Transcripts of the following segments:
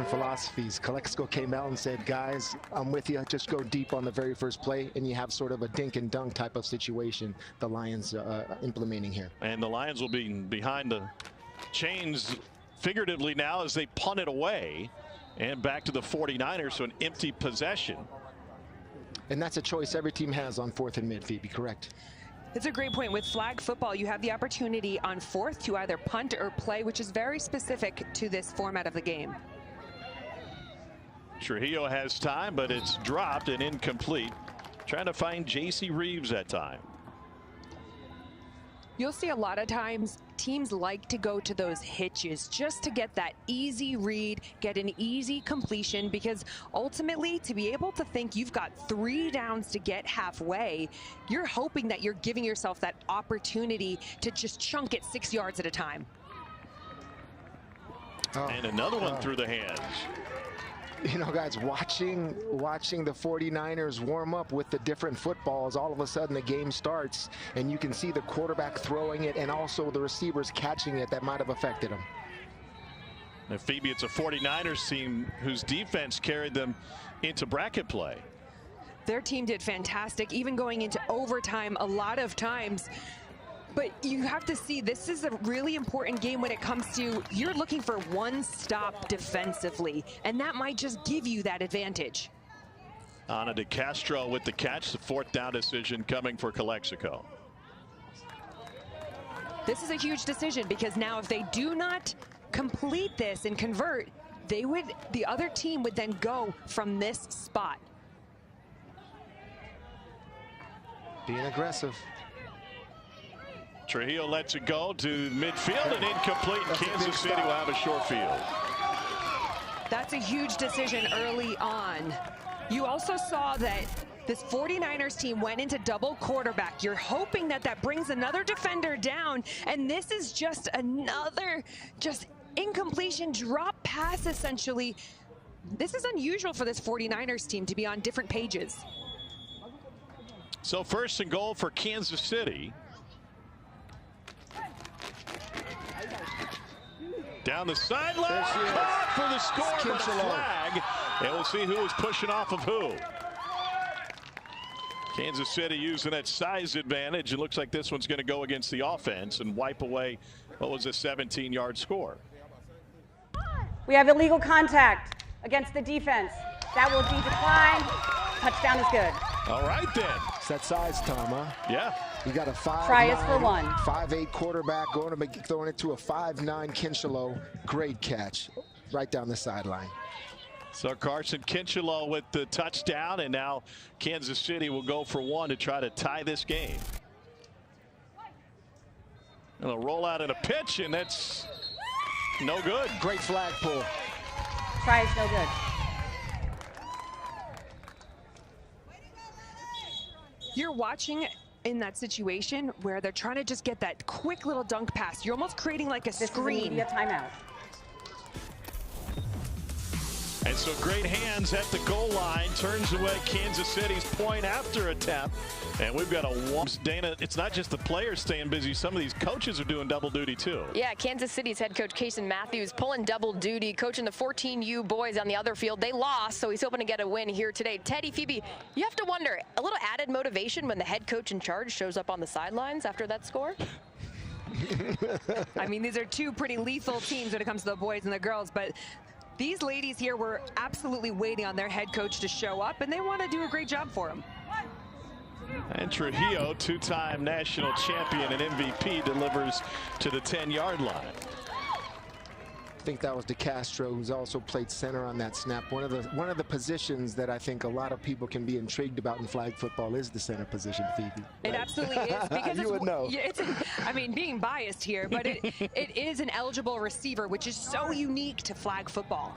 different philosophies. Klexico came out and said, guys, I'm with you. Just go deep on the very first play, and you have sort of a dink and dunk type of situation the Lions implementing here. And the Lions will be behind the chains figuratively now as they punt it away and back to the 49ers, so an empty possession. And that's a choice every team has on 4th and mid, Phoebe, correct? It's a great point. With flag football, you have the opportunity on 4th to either punt or play, which is very specific to this format of the game. Trujillo has time, but it's dropped and incomplete. Trying to find J.C. Reeves that time. You'll see a lot of times teams like to go to those hitches just to get that easy read, get an easy completion, because ultimately to be able to think you've got 3 downs to get halfway, you're hoping that you're giving yourself that opportunity to just chunk it 6 yards at a time. And another one through the hands. You know, guys, watching the 49ers warm up with the different footballs, all of a sudden the game starts and you can see the quarterback throwing it and also the receivers catching it. That might have affected them. And Phoebe, it's a 49ers team whose defense carried them into bracket play. Their team did fantastic, even going into overtime a lot of times. But you have to see, this is a really important game when it comes to, you're looking for one stop defensively, and that might just give you that advantage. Ana de Castro with the catch, the 4th down decision coming for Klexico. This is a huge decision, because now if they do not complete this and convert, the other team would then go from this spot. Being aggressive. Trujillo lets it go to midfield and incomplete. Kansas City will have a short field. That's a huge decision early on. You also saw that this 49ers team went into double quarterback. You're hoping that that brings another defender down, and this is just another incompletion drop pass essentially. This is unusual for this 49ers team to be on different pages. So 1st and goal for Kansas City. Down the sideline, caught for the score, but a flag. And we'll see who is pushing off of who. Kansas City using that size advantage. It looks like this one's going to go against the offense and wipe away what was a 17-yard score. We have illegal contact against the defense. That will be declined. Touchdown is good. All right, then. It's that size, Tom, huh? Yeah. You got a 5'9", try is for 1. 5'8" quarterback going to be throwing it to a 5'9" Kinchelo. Great catch right down the sideline. So Carson Kinchelo with the touchdown, and now Kansas City will go for 1 to try to tie this game. And a rollout and a pitch, and that's no good. Great flag pull. Try is no good. You're watching in that situation where they're trying to just get that quick little dunk pass. You're almost creating like a screen. This is an immediate timeout. And so great hands at the goal line, turns away Kansas City's point after attempt. And we've got a Dana, it's not just the players staying busy. Some of these coaches are doing double duty too. Yeah, Kansas City's head coach Casey Matthews pulling double duty, coaching the 14U boys on the other field. They lost, so he's hoping to get a win here today. Teddy, Phoebe, you have to wonder, a little added motivation when the head coach in charge shows up on the sidelines after that score? I mean, these are 2 pretty lethal teams when it comes to the boys and the girls, but these ladies here were absolutely waiting on their head coach to show up, and they want to do a great job for him. And Trujillo, 2-time national champion and MVP, delivers to the 10-yard line. I think that was De Castro, who's also played center on that snap. One of the positions that I think a lot of people can be intrigued about in flag football is the center position, Phoebe. It right? absolutely is, because you would know. I mean, being biased here, but it is an eligible receiver, which is so unique to flag football.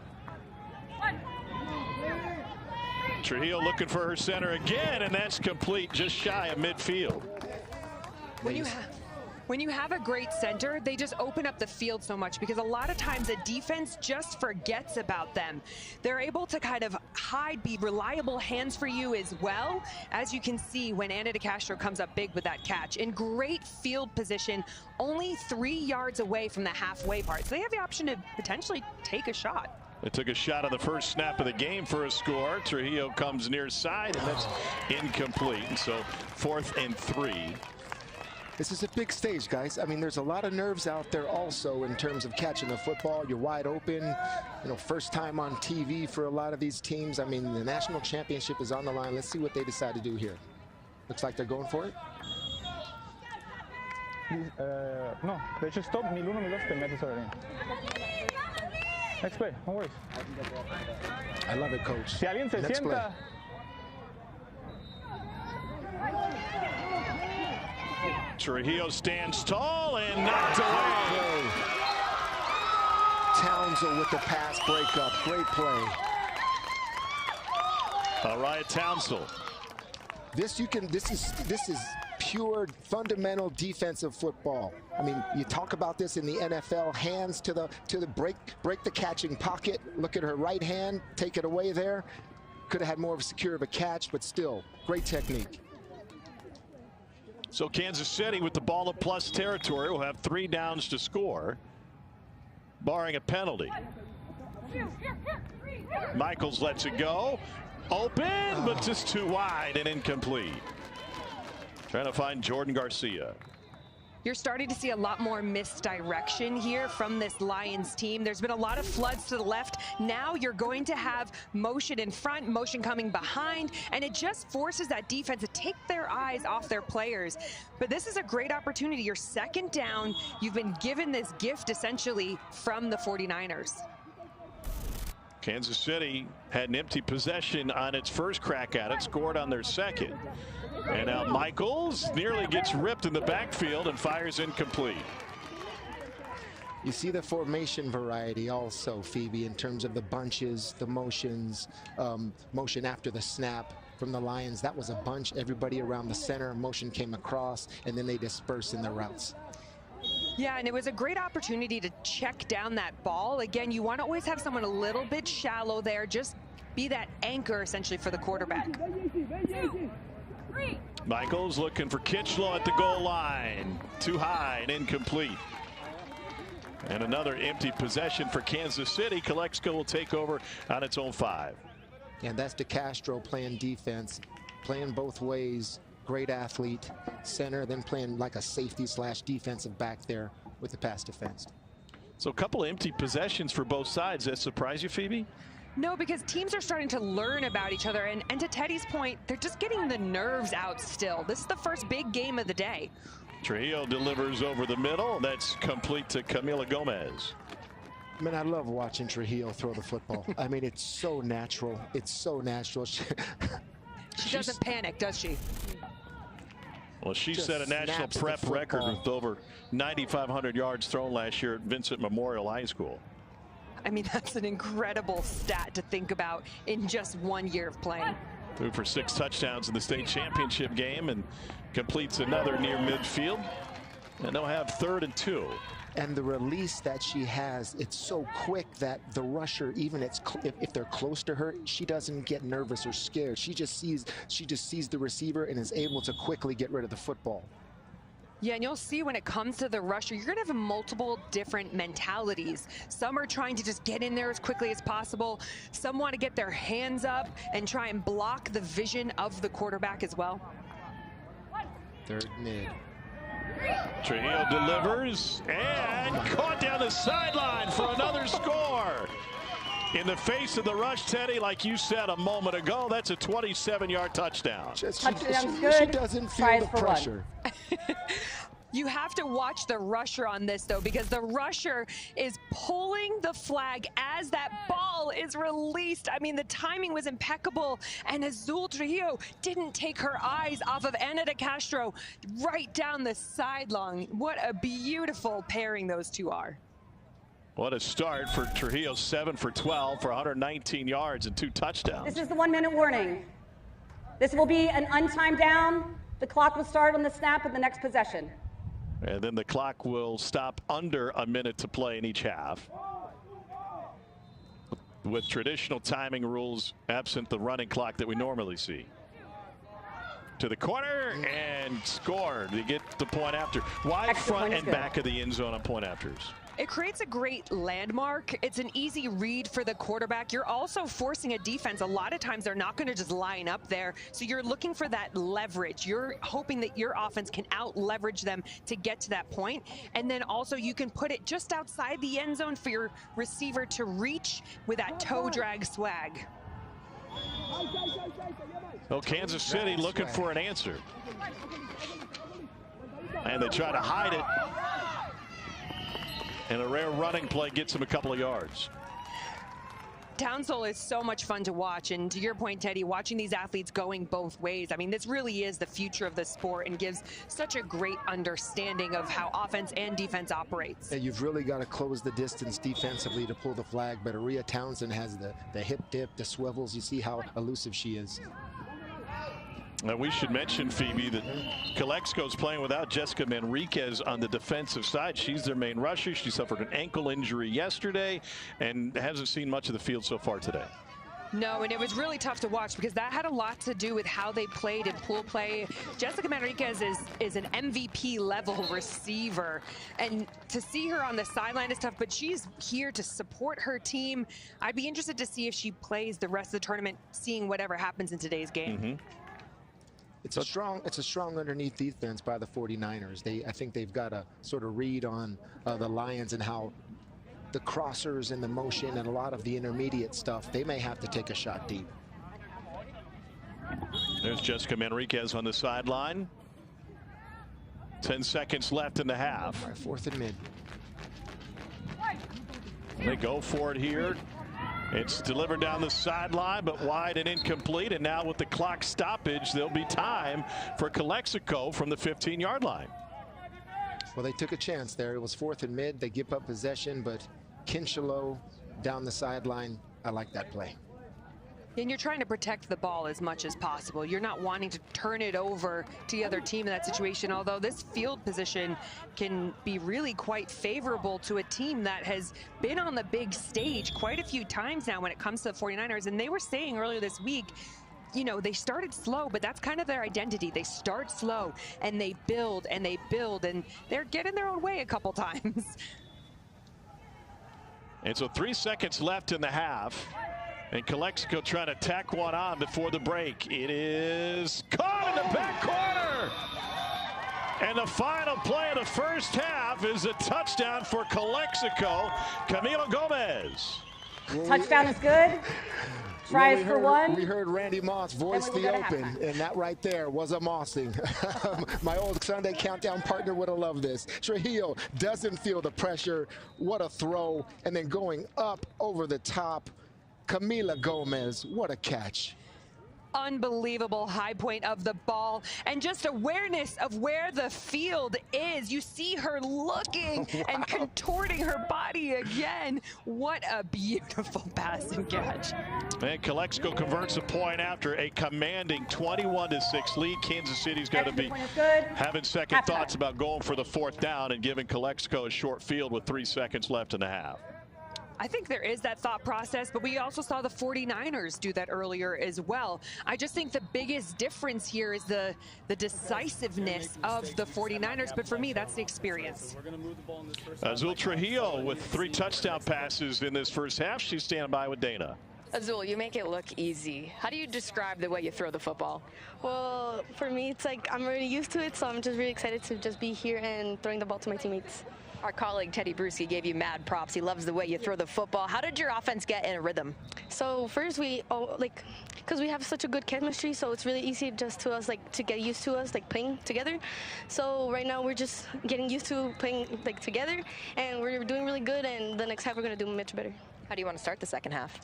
Trujillo looking for her center again, and that's complete, just shy of midfield. When you have a great center, they just open up the field so much, because a lot of times the defense just forgets about them. They're able to kind of be reliable hands for you as well, as you can see when Ana de Castro comes up big with that catch. In great field position, only 3 yards away from the halfway part. So they have the option to potentially take a shot. They took a shot on the first snap of the game for a score. Trujillo comes near side, and that's incomplete. And so 4th and 3. This is a big stage, guys. I mean, there's a lot of nerves out there also in terms of catching the football. You're wide open. You know, first time on TV for a lot of these teams. I mean, the national championship is on the line. Let's see what they decide to do here. Looks like they're going for it. No, they just stop. Ni l'uno ni l'altro in mezzo already. Next play, no worries. I love it, coach. Si alguien se Next sienta. Trujillo stands tall and knocked away. Townsend with the pass breakup. Great play. All right, Townsend. This is pure fundamental defensive football. I mean, you talk about this in the NFL, hands to the break the catching pocket. Look at her right hand, take it away there. Could have had more of a secure of a catch, but still, great technique. So Kansas City with the ball in plus territory will have 3 downs to score, barring a penalty. Michaels lets it go. Open, but just too wide and incomplete. Trying to find Jordan Garcia. You're starting to see a lot more misdirection here from this Lions team. There's been a lot of floods to the left. Now you're going to have motion in front, motion coming behind, and it just forces that defense to take their eyes off their players. But this is a great opportunity. You're 2nd down. You've been given this gift essentially from the 49ers. Kansas City had an empty possession on its first crack at it, scored on their second. And now Michaels nearly gets ripped in the backfield and fires incomplete. You see the formation variety also, Phoebe, in terms of the bunches, the motions, motion after the snap from the Lions. That was a bunch, everybody around the center, motion came across, and then they disperse in their routes. Yeah, and it was a great opportunity to check down that ball. Again, you want to always have someone a little bit shallow there, just be that anchor essentially for the quarterback. Michaels looking for Kitchlow at the goal line. Too high and incomplete. And another empty possession for Kansas City. Klexico will take over on its own 5. And that's DeCastro playing defense, playing both ways. Great athlete, center, then playing like a safety / defensive back there with the pass defense. So a couple of empty possessions for both sides. That surprise you, Phoebe? No, because teams are starting to learn about each other. And to Teddy's point, they're just getting the nerves out still. This is the first big game of the day. Trujillo delivers over the middle. That's complete to Camila Gomez. Man, I love watching Trujillo throw the football. I mean, it's so natural. It's so natural. She doesn't panic, does she? Well, she set a national prep record with over 9,500 yards thrown last year at Vincent Memorial High School. I mean, that's an incredible stat to think about in just 1 year of playing. Threw for 6 touchdowns in the state championship game and completes another near midfield. And they'll have 3rd and 2. And the release that she has, it's so quick that the rusher, even if they're close to her, she doesn't get nervous or scared. She just sees the receiver and is able to quickly get rid of the football. Yeah, and you'll see when it comes to the rusher, you're going to have multiple different mentalities. Some are trying to just get in there as quickly as possible. Some want to get their hands up and try and block the vision of the quarterback as well. 3rd mid. Trujillo delivers and caught down the sideline for another score. In the face of the rush, Teddy, like you said a moment ago, that's a 27-yard touchdown. She doesn't feel Tries the pressure. You have to watch the rusher on this, though, because the rusher is pulling the flag as that ball is released. I mean, the timing was impeccable, and Azul Trujillo didn't take her eyes off of Ana de Castro right down the sideline. What a beautiful pairing those two are. What a start for Trujillo, 7 for 12 for 119 yards and 2 touchdowns. This is the 1-minute warning. This will be an untimed down. The clock will start on the snap of the next possession. And then the clock will stop under a minute to play in each half. With traditional timing rules absent the running clock that we normally see. To the corner and scored. They get the point after. Wide front and back of the end zone on point afters. It creates a great landmark. It's an easy read for the quarterback. You're also forcing a defense. A lot of times they're not going to just line up there. So you're looking for that leverage. You're hoping that your offense can out leverage them to get to that point. And then also you can put it just outside the end zone for your receiver to reach with that toe drag swag. Well, Kansas City looking for an answer. And they try to hide it. And a rare running play gets him a couple of yards. Townsville is so much fun to watch, and to your point, Teddy, watching these athletes going both ways. I mean, this really is the future of the sport and gives such a great understanding of how offense and defense operates. And you've really got to close the distance defensively to pull the flag, but Aria Townsend has the hip dip, the swivels. You see how elusive she is. Now we should mention, Phoebe, that Klexico's playing without Jessica Manriquez on the defensive side. She's their main rusher. She suffered an ankle injury yesterday and hasn't seen much of the field so far today. No, and it was really tough to watch because that had a lot to do with how they played in pool play. Jessica Manriquez is an MVP level receiver, and to see her on the sideline is tough, but she's here to support her team. I'd be interested to see if she plays the rest of the tournament, seeing whatever happens in today's game. It's a strong underneath defense by the 49ers. I think they've got a sort of read on the Lions and how the crossers and the motion and a lot of the intermediate stuff, they may have to take a shot deep. There's Jessica Manriquez on the sideline. 10 seconds left in the half. All right, 4th and mid. They go for it here. It's delivered down the sideline, but wide and incomplete. And now with the clock stoppage, there'll be time for Klexico from the 15-yard line. Well, they took a chance there. It was 4th and mid. They give up possession, but Kinchelow down the sideline. I like that play. And you're trying to protect the ball as much as possible. You're not wanting to turn it over to the other team in that situation, although this field position can be really quite favorable to a team that has been on the big stage quite a few times now when it comes to the 49ers. And they were saying earlier this week, you know, they started slow, but that's kind of their identity. They start slow and they build and they build, and they're getting their own way a couple times. And so 3 seconds left in the half. And Klexico trying to tack one on before the break. It is caught in the back corner. And the final play of the first half is a touchdown for Klexico. Camila Gomez. Touchdown is good. Tries for one. We heard Randy Moss voice the open, and that right there was a mossing. My old Sunday Countdown partner would have loved this. Trujillo doesn't feel the pressure. What a throw. And then going up over the top. Camila Gomez, what a catch. Unbelievable high point of the ball and just awareness of where the field is. You see her looking and contorting her body again. What a beautiful pass and catch. And Klexico converts a point after a commanding 21-6 lead. Kansas City's got to be having second thoughts about going for the 4th down and giving Klexico a short field with 3 seconds left in the half. I think there is that thought process, but we also saw the 49ers do that earlier as well. I just think the biggest difference here is the decisiveness of the 49ers, but for me, that's the experience. Azul Trujillo with 3 touchdown passes in this first half. She's standing by with Dana. Azul, you make it look easy. How do you describe the way you throw the football? Well, for me, it's like I'm already used to it, so I'm just really excited to just be here and throwing the ball to my teammates. Our colleague Teddy Bruschi gave you mad props. He loves the way you throw the football. How did your offense get in a rhythm? So first because we have such a good chemistry, so it's really easy just to us to get used to us playing together. So right now we're just getting used to playing together, and we're doing really good. And the next half we're gonna do much better. How do you want to start the second half?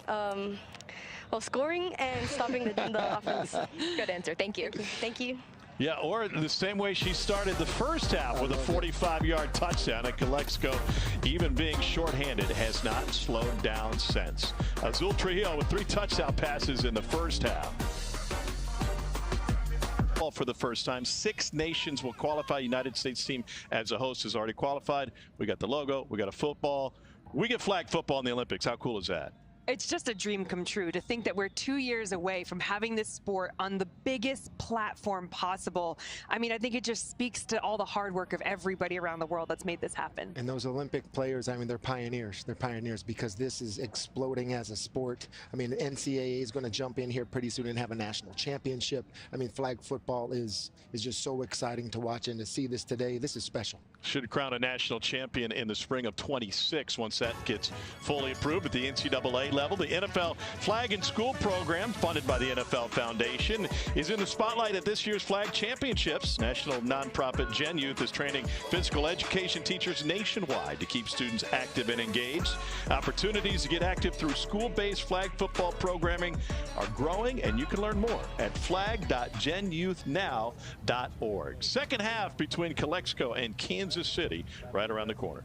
Well, scoring and stopping the offense. Good answer. Thank you. Thank you. Yeah, or the same way she started the first half with a 45-yard touchdown. And Klexico, even being shorthanded, has not slowed down since. Azul Trujillo with 3 touchdown passes in the first half. For the first time, 6 nations will qualify. United States team as a host has already qualified. We got the logo. We got a football. We get flag football in the Olympics. How cool is that? It's just a dream come true to think that we're 2 years away from having this sport on the biggest platform possible. I mean, I think it just speaks to all the hard work of everybody around the world that's made this happen. And those Olympic players, I mean, they're pioneers. They're pioneers because this is exploding as a sport. I mean, the NCAA is going to jump in here pretty soon and have a national championship. I mean, flag football is just so exciting to watch, and to see this today, this is special. Should crown a national champion in the spring of 26 once that gets fully approved at the NCAA level. The NFL Flag and School program, funded by the NFL Foundation, is in the spotlight at this year's Flag Championships. National nonprofit Gen Youth is training physical education teachers nationwide to keep students active and engaged. Opportunities to get active through school-based flag football programming are growing, and you can learn more at flag.genyouthnow.org. Second half between Klexico and Kansas City right around the corner.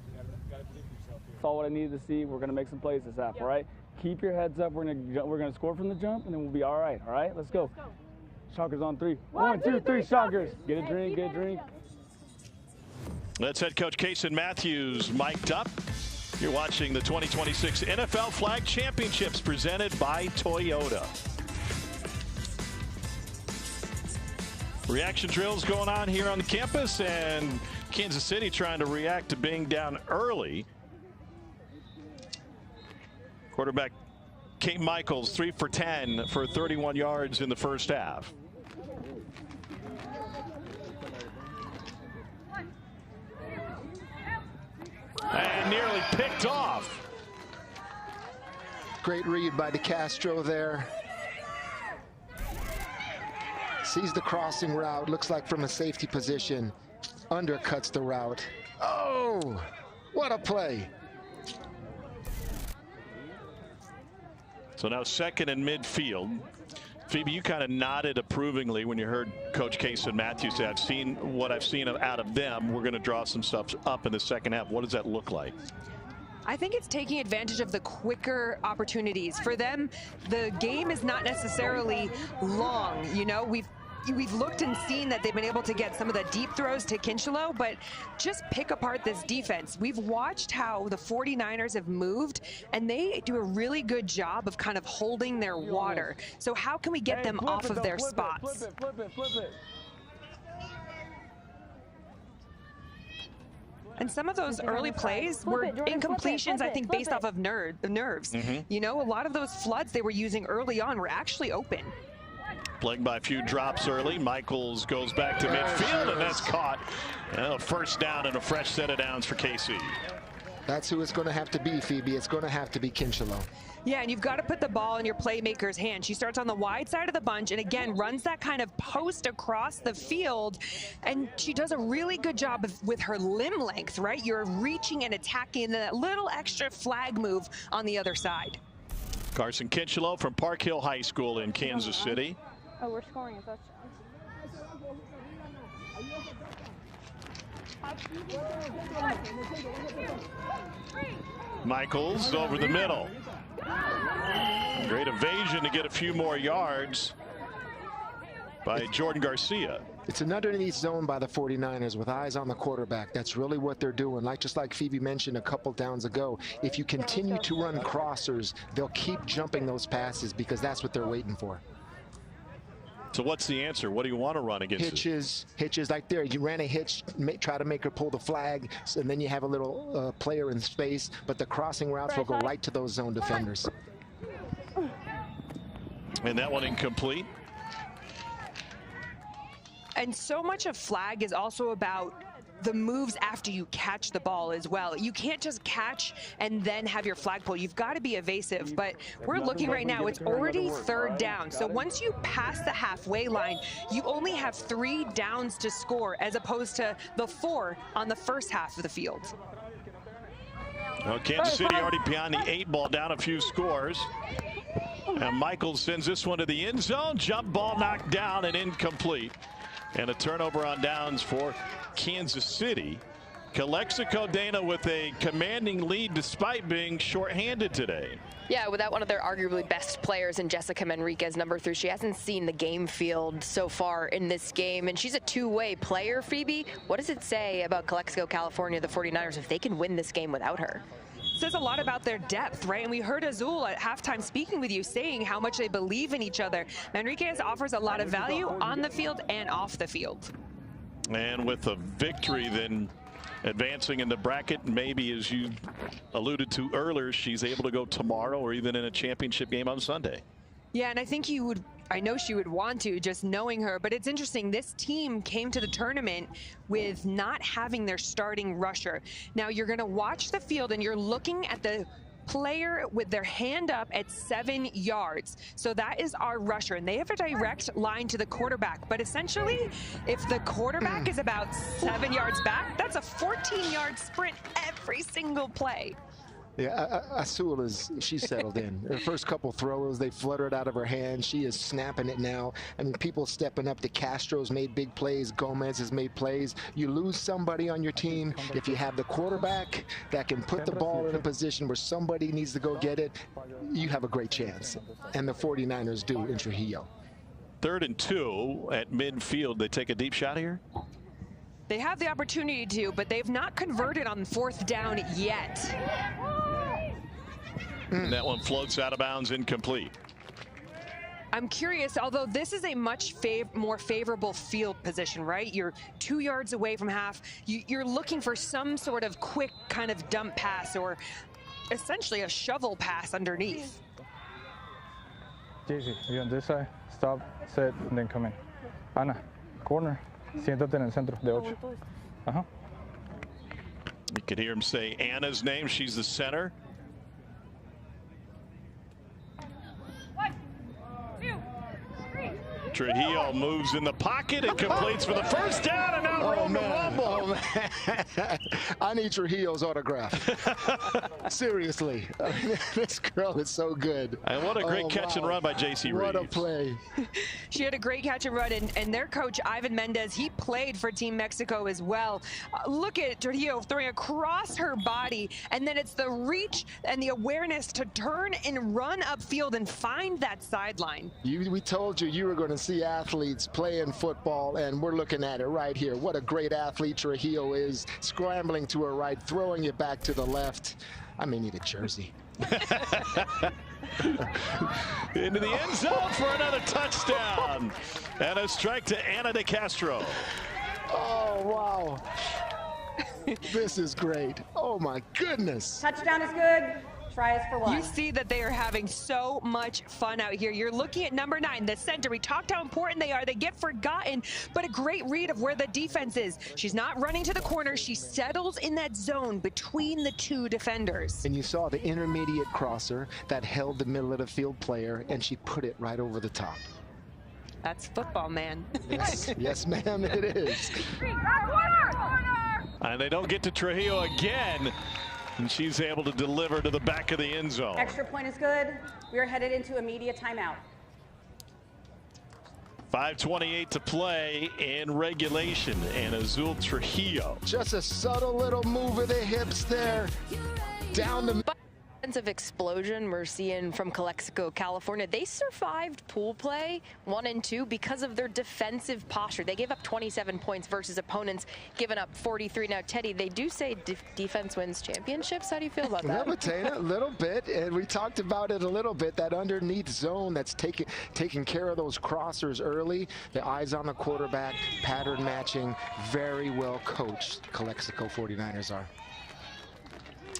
Saw what I needed to see. We're going to make some plays this half, all right? Keep your heads up. We're going to score from the jump, and then we'll be all right, all right? Let's go. Shockers on 3. 1, 2, 3, Shockers. Get a drink, get a drink. That's head coach Kason Matthews mic'd up. You're watching the 2026 NFL Flag Championships presented by Toyota. Reaction drills going on here on the campus, and Kansas City trying to react to being down early. Quarterback Kate Michaels 3 for 10 for 31 yards in the first half. And nearly picked off. Great read by DeCastro there. Sees the crossing route, looks like from a safety position, undercuts the route. Oh, what a play. So now second and midfield. Phoebe, you kind of nodded approvingly when you heard Coach Kason Matthews say, I've seen what I've seen out of them. We're going to draw some stuff up in the second half. What does that look like? I think it's taking advantage of the quicker opportunities. For them, the game is not necessarily long. You know, we've looked and seen that they've been able to get some of the deep throws to Kinchelo, but just pick apart this defense. We've watched how the 49ers have moved, and they do a really good job of kind of holding their water. So how can we get them off of their spots? Flip it. And some of those early plays were incompletions, I think, based off of nerves. You know, a lot of those floods they were using early on were actually open. Plagued by a few drops early. Michaels goes back to midfield, and that's caught. First down and a fresh set of downs for KC. That's who it's going to have to be, Phoebe. It's going to have to be Kinchelo. Yeah, and you've got to put the ball in your playmaker's hand. She starts on the wide side of the bunch and, again, runs that kind of post across the field. And she does a really good job with her limb length, right? You're reaching and attacking that little extra flag move on the other side. Carson Kinchelo from Park Hill High School in Kansas City. Oh, we're scoring a touchdown. Michaels over the middle. Great evasion to get a few more yards by Jordan Garcia. It's an underneath zone by the 49ers with eyes on the quarterback. That's really what they're doing. Just like Phoebe mentioned a couple downs ago, if you continue to run crossers, they'll keep jumping those passes because that's what they're waiting for. So what's the answer? What do you want to run against? Hitches like there. You ran a hitch, try to make her pull the flag, and then you have a little player in space, but the crossing routes will go right to those zone defenders. And that one incomplete. And so much of flag is also about the moves after you catch the ball as well. You can't just catch and then have your flag pull. You've got to be evasive, but we're looking right now, it's already third down. So once you pass the halfway line, you only have 3 downs to score as opposed to the 4 on the first half of the field. Well, Kansas City already beyond the 8 ball, down a few scores. And Michaels sends this one to the end zone. Jump ball knocked down and incomplete. And a turnover on downs for Kansas City. Klexico, Dana, with a commanding lead despite being shorthanded today. Yeah, without one of their arguably best players in Jessica Manriquez, number 3. She hasn't seen the game field so far in this game, and she's a two-way player, Phoebe. What does it say about Klexico, California, the 49ers, if they can win this game without her? says a lot about their depth, right? And we heard Azul at halftime speaking with you, saying how much they believe in each other. Manriquez offers a lot of value on the field and off the field. And with a victory, then advancing in the bracket, maybe as you alluded to earlier, she's able to go tomorrow or even in a championship game on Sunday. Yeah, and I think I know she would want to, just knowing her, but it's interesting. This team came to the tournament with not having their starting rusher. Now you're going to watch the field and you're looking at the player with their hand up at 7 yards. So that is our rusher, and they have a direct line to the quarterback. But essentially, if the quarterback is about 7 yards back, that's a 14-yard sprint every single play. Yeah, Azul she's settled in. Her first couple throws, they fluttered out of her hand. She is snapping it now. I mean, people stepping up. De Castro's made big plays. Gomez has made plays. You lose somebody on your team, if you have the quarterback that can put the ball in a position where somebody needs to go get it, you have a great chance. And the 49ers do in Trujillo. 3rd and 2 at midfield. They take a deep shot here. They have the opportunity to, but they've not converted on 4th down yet. That one floats out of bounds, incomplete. I'm curious, although this is a much more favorable field position, right? You're 2 yards away from half. You're looking for some sort of quick kind of dump pass or essentially a shovel pass underneath. JC, you on this side, stop, set, and then come in. Ana, corner, siéntate en el centro de 8. You could hear him say Anna's name. She's the center. Trujillo moves in the pocket and completes for the first down, and now room to rumble. Oh, man. I need Trujillo's autograph. Seriously. I mean, this girl is so good. And what a great catch and run by J.C. Reeves. What a play. She had a great catch and run, and their coach, Ivan Mendez, he played for Team Mexico as well. Look at Trujillo throwing across her body, and then it's the reach and the awareness to turn and run upfield and find that sideline. We told you were going to see athletes playing football, and we're looking at it right here. What a great athlete Trujillo is, scrambling to her right, throwing it back to the left. I may need a jersey. Into the end zone for another touchdown. And a strike to Ana de Castro. Oh, wow. This is great. Oh, my goodness. Touchdown is good. Try us for 1. You see that they are having so much fun out here. You're looking at number 9, the center. We talked how important they are. They get forgotten, but a great read of where the defense is. She's not running to the corner. She settles in that zone between the 2 defenders. And you saw the intermediate crosser that held the middle of the field player, and she put it right over the top. That's football, man. Yes, yes, ma'am, it is. And they don't get to Trujillo again. And she's able to deliver to the back of the end zone. Extra point is good. We are headed into a media timeout. 5:28 to play in regulation, and Azul Trujillo. Just a subtle little move of the hips there. Down the... Of explosion we're seeing from Klexico, California. They survived pool play 1 and 2 because of their defensive posture. They gave up 27 points versus opponents giving up 43. Now, Teddy, they do say defense wins championships. How do you feel about that? A little bit, and we talked about it a little bit, that underneath zone that's taking care of those crossers early. The eyes on the quarterback, pattern matching, very well coached. Klexico 49ers are.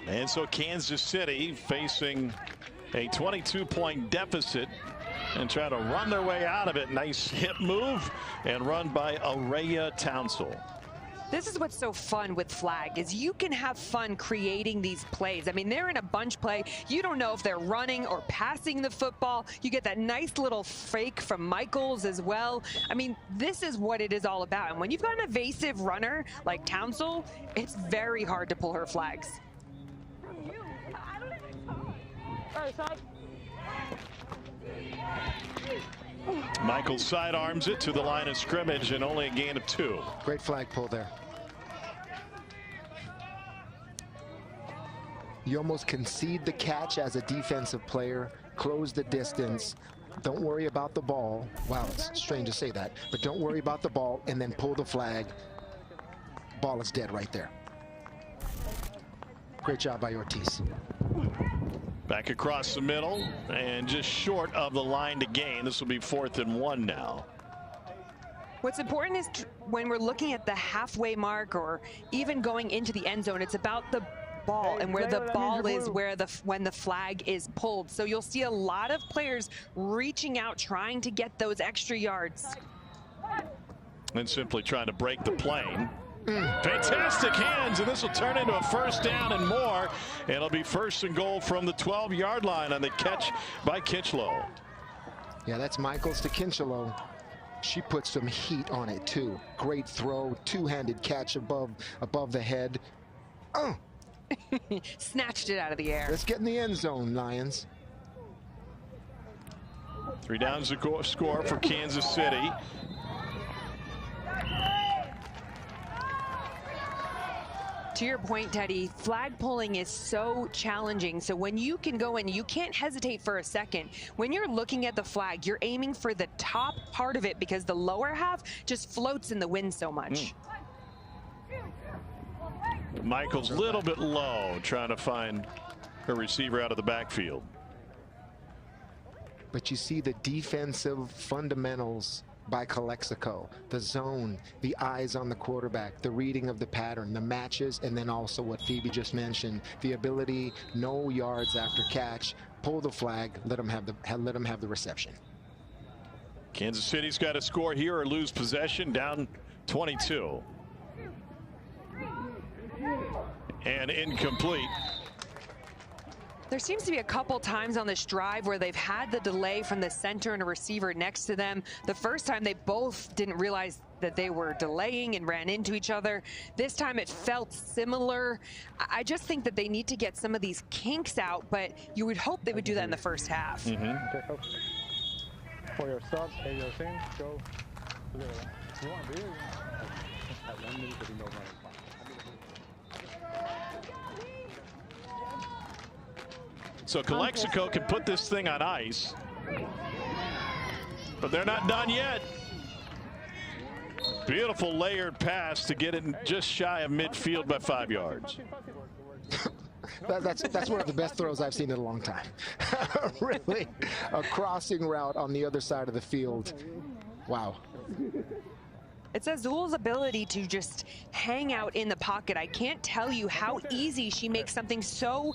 And so Kansas City facing a 22-point deficit and try to run their way out of it. Nice hip move and run by Araya Townsell. This is what's so fun with flag, is you can have fun creating these plays. I mean, they're in a bunch play. You don't know if they're running or passing the football. You get that nice little fake from Michaels as well. I mean, this is what it is all about. And when you've got an evasive runner like Townsell, it's very hard to pull her flags. Michael sidearms it to the line of scrimmage, and only a gain of 2. Great flag pull there. You almost concede the catch as a defensive player, close the distance. Don't worry about the ball. Wow, it's strange to say that, but don't worry about the ball and then pull the flag. Ball is dead right there. Great job by Ortiz. Back across the middle and just short of the line to gain. This will be 4th and 1 now. What's important is when we're looking at the halfway mark or even going into the end zone, it's about the ball and where the ball is when the flag is pulled. So you'll see a lot of players reaching out, trying to get those extra yards. And simply trying to break the plane. Fantastic hands, and this will turn into a 1st down and more. It'll be 1st and goal from the 12-yard line on the catch by Kinchlow. Yeah, that's Michaels to Kinchlow. She put some heat on it too. Great throw, two-handed catch above the head. Snatched it out of the air. Let's get in the end zone, Lions. 3 downs to score for Kansas City. To your point, Teddy, flag pulling is so challenging. So when you can go in, you can't hesitate for a second. When you're looking at the flag, you're aiming for the top part of it because the lower half just floats in the wind so much. Michael's a little bit low, trying to find her receiver out of the backfield. But you see the defensive fundamentals by Klexico, the zone, the eyes on the quarterback, the reading of the pattern, the matches, and then also what Phoebe just mentioned, the ability, no yards after catch, pull the flag, let them have the reception. Kansas City's got to score here or lose possession, down 22. And incomplete. There seems to be a couple times on this drive where they've had the delay from the center and a receiver next to them. The first time they both didn't realize that they were delaying and ran into each other. This time it felt similar. I just think that they need to get some of these kinks out, but you would hope they would do that in the first half. For your sub, pay your thing, go. You want to be at 1 minute, but you know about it. So Klexico can put this thing on ice, but they're not done yet. Beautiful layered pass to get it just shy of midfield by 5 yards. That's one of the best throws I've seen in a long time. Really, a crossing route on the other side of the field. Wow. It's Azul's ability to just hang out in the pocket. I can't tell you how easy she makes something so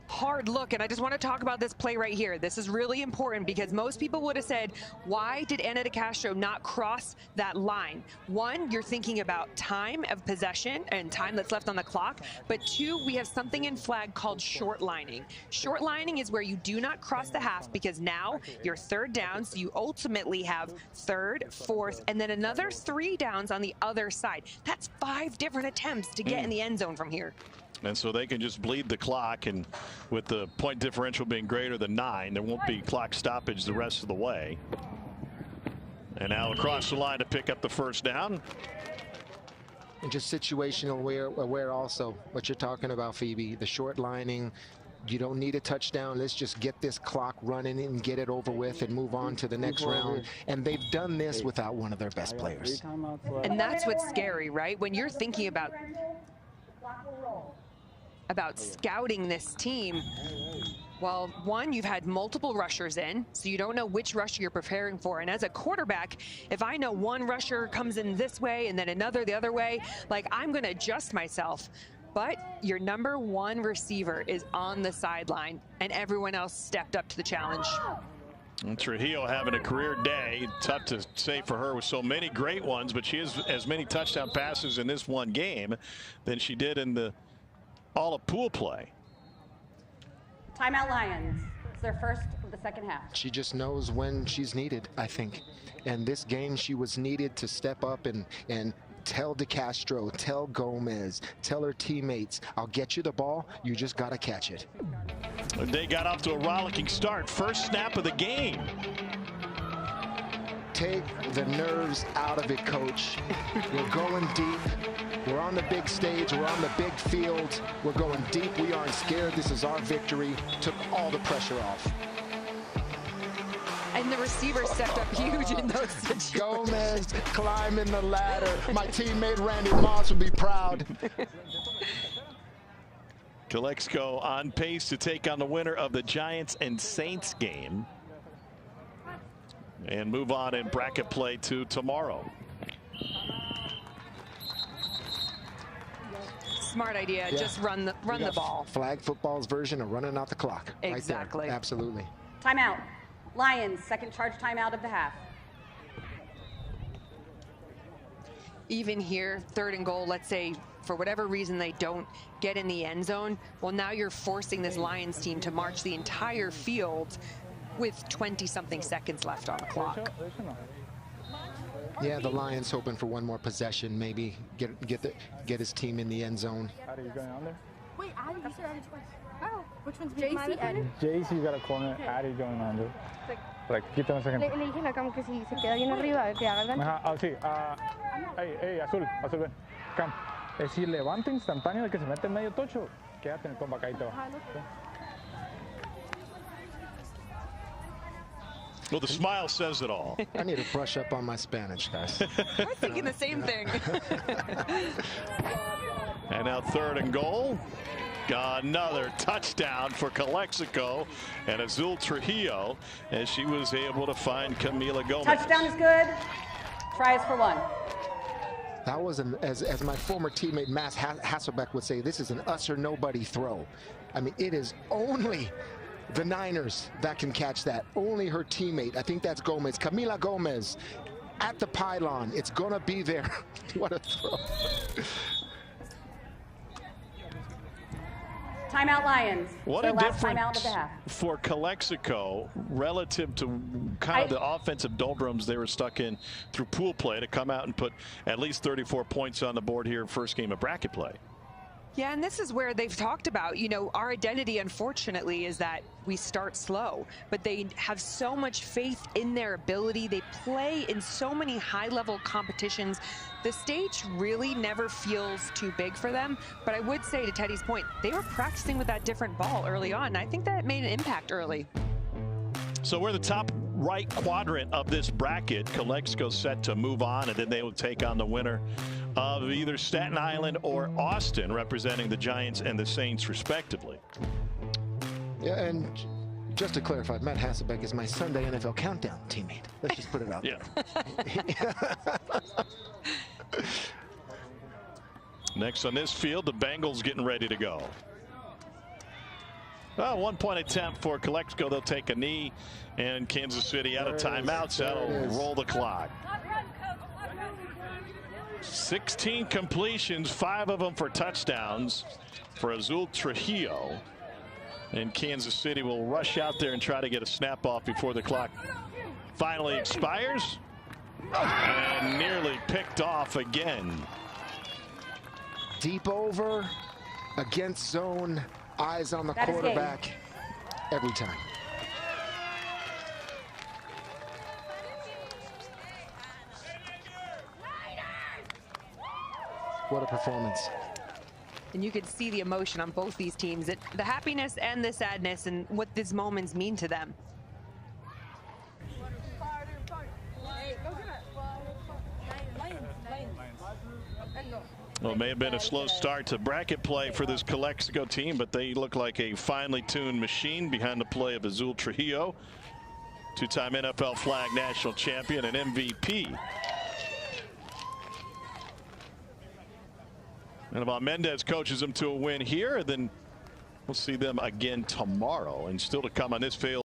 hard look, and I just want to talk about this play right here. This is really important because most people would have said, why did Ana de Castro not cross that line? One, you're thinking about time of possession and time that's left on the clock, but two, we have something in flag called short lining. Short lining is where you do not cross the half because now you're 3rd down, so you ultimately have 3rd, 4th, and then another 3 downs on the other side. That's 5 different attempts to get in the end zone from here. And so they can just bleed the clock, and with the point differential being greater than 9, there won't be clock stoppage the rest of the way. And now across the line to pick up the 1st down. And just situational aware also what you're talking about, Phoebe, the short lining. You don't need a touchdown. Let's just get this clock running and get it over with and move on to the next round. And they've done this without one of their best players. And that's what's scary, right? When you're thinking about scouting this team, well, one, you've had multiple rushers in, so you don't know which rusher you're preparing for. And as a quarterback, if I know one rusher comes in this way and then another the other way, like, I'm going to adjust myself. But your number 1 receiver is on the sideline, and everyone else stepped up to the challenge. And Trujillo having a career day. Tough to say for her with so many great ones, but she has as many touchdown passes in this one game than she did in all of pool play. Timeout Lions. It's their first of the second half. She just knows when she's needed, I think. And this game she was needed to step up and tell de Castro, tell Gomez, tell her teammates, I'll get you the ball, you just got to catch it. They got off to a rollicking start. First snap of the game. Take the nerves out of it, coach. We're going deep. We're on the big stage. We're on the big field. We're going deep. We aren't scared. This is our victory. Took all the pressure off. And the receiver stepped up huge in those situations. Gomez climbing the ladder. My teammate Randy Moss would be proud. Klexico on pace to take on the winner of the Giants and Saints game and move on in bracket play to tomorrow. Smart idea. Yeah. Just run the ball. Flag football's version of running out the clock. Exactly. Right there. Absolutely. Timeout. Lions, second charge timeout of the half. Even here, 3rd and goal, let's say for whatever reason they don't get in the end zone. Well, now you're forcing this Lions team to march the entire field with 20-something seconds left on the clock. Yeah, the Lions hoping for one more possession, maybe get his team in the end zone. Are you going on there? Wait, Addy, you said Addy twice. Oh, which one's JC, Addy? JC got a corner, Addy going on there. Like, quítame un segundo. Le dije la cam que si se queda bien arriba, que haga el gancho. Ajá, sí. Hey, azul, ven. Cam. Si levanta instantáneo el que se mete en medio tocho, quédate en el compa, acá y te va. Well, the smile says it all. I need to brush up on my Spanish, guys. We're thinking the same thing. And now 3rd and goal. Another touchdown for Klexico and Azul Trujillo as she was able to find Camila Gomez. Touchdown is good. Try is for 1. That was as my former teammate Matt Hasselbeck would say, this is an us or nobody throw. I mean, it is only the Niners that can catch that. Only her teammate. I think that's Gomez. Camila Gomez at the pylon. It's gonna be there. What a throw. Timeout Lions. What so a last timeout of the difference half. for Klexico relative to kind of the offensive doldrums they were stuck in through pool play to come out and put at least 34 points on the board here first game of bracket play. Yeah, and this is where they've talked about, you know, our identity, unfortunately, is that we start slow, but they have so much faith in their ability. They play in so many high-level competitions. The stage really never feels too big for them, but I would say, to Teddy's point, they were practicing with that different ball early on, and I think that made an impact early. So we're the top right quadrant of this bracket. Klexico set to move on, and then they will take on the winner of either Staten Island or Austin, representing the Giants and the Saints respectively. Yeah, and just to clarify, Matt Hasselbeck is my Sunday NFL Countdown teammate. Let's just put it out there. Next on this field, the Bengals getting ready to go. Well, 1-point attempt for Klexico. They'll take a knee, and Kansas City out of timeouts. That'll roll the clock. 16 completions, 5 of them for touchdowns for Azul Trujillo. And Kansas City will rush out there and try to get a snap off before the clock finally expires. And nearly picked off again. Deep over, against zone, eyes on the quarterback every time. What a performance. And you can see the emotion on both these teams, the happiness and the sadness, and what these moments mean to them. Well, it may have been a slow start to bracket play for this Klexico team, but they look like a finely tuned machine behind the play of Azul Trujillo, two-time NFL flag national champion and MVP. And about Mendez coaches them to a win here, then we'll see them again tomorrow. And still to come on this field.